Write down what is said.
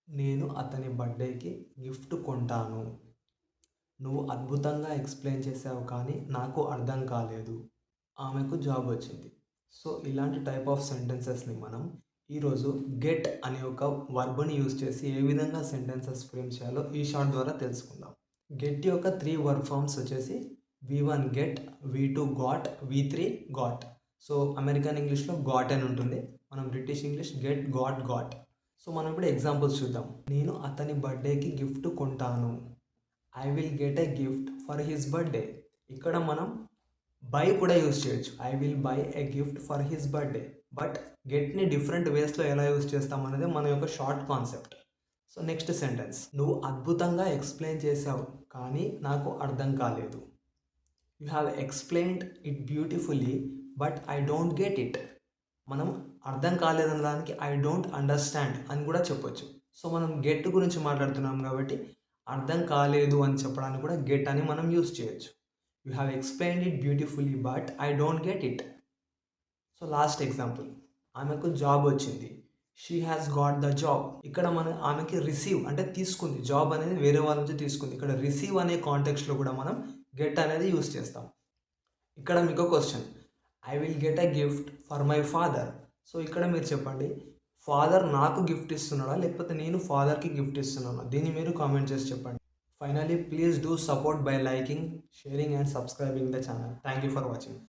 నేను అతని బర్త్డేకి గిఫ్ట్ కొంటాను. నువ్వు అద్భుతంగా ఎక్స్‌ప్లెయిన్ చేసావు కానీ నాకు అర్థం కాలేదు. ఆమెకు జాబ్ వచ్చింది. సో, ఇలాంటి టైప్ ఆఫ్ సెంటెన్సెస్‌ని మనం ఈరోజు గెట్ అనే ఒక వర్బ్‌ని యూజ్ చేసి ఏ విధంగా సెంటెన్సెస్ ఫ్రేమ్ చేయాలో ఈ షార్ట్ ద్వారా తెలుసుకుందాం. గెట్ యొక్క 3 వర్బ్ ఫార్మ్స్ వచ్చేసి వి1 గెట్, వి2 గాట్, వి3 గాట్. సో, అమెరికన్ ఇంగ్లీష్‌లో గాట్ అని ఉంటుంది. మనం British English get, got. So, మనం ఇప్పుడు ఎగ్జాంపుల్స్ చూద్దాం. నేను అతని బర్త్డేకి గిఫ్ట్ కొంటాను. I will get a gift for his birthday. ఇక్కడ మనం బై కూడా యూజ్ చేయొచ్చు. I will buy a gift for his birthday. But గెట్‌ని డిఫరెంట్ వేస్‌లో ఎలా యూజ్ చేస్తాం అనేది మన యొక్క short concept. So, next sentence. నువ్వు అద్భుతంగా ఎక్స్‌ప్లెయిన్ చేశావు కానీ నాకు అర్థం కాలేదు. You have explained it beautifully but I don't get it. మనం అర్థం కాలేదన్న దానికి ఐ డోంట్ అండర్స్టాండ్ అని కూడా చెప్పొచ్చు. సో, మనం గెట్ గురించి మాట్లాడుతున్నాం కాబట్టి అర్థం కాలేదు అని చెప్పడానికి కూడా గెట్ అని మనం యూజ్ చేయొచ్చు. You have explained it beautifully but I don't get it. So, last example. ఆమెకు జాబ్ వచ్చింది. She has got the job. ఇక్కడ ఆమెకి రిసీవ్ అంటే తీసుకుంది. జాబ్ అనేది వేరే వాళ్ళ నుంచి తీసుకుంది. ఇక్కడ రిసీవ్ అనే కాంటెక్స్ట్‌లో కూడా మనం గెట్ అనేది యూజ్ చేస్తాం. ఇక్కడ మీకు question. I will get a gift for my father. So, ఇక్కడ మీరు చెప్పండి. ఫాదర్ నాకు గిఫ్ట్ ఇస్తున్నాడా? లేకపోతే నేను ఫాదర్‌కి గిఫ్ట్ ఇస్తున్నానా? దీన్ని మీరు కామెంట్ చేసి చెప్పండి. Finally please do support by liking, sharing and subscribing the channel. Thank you for watching.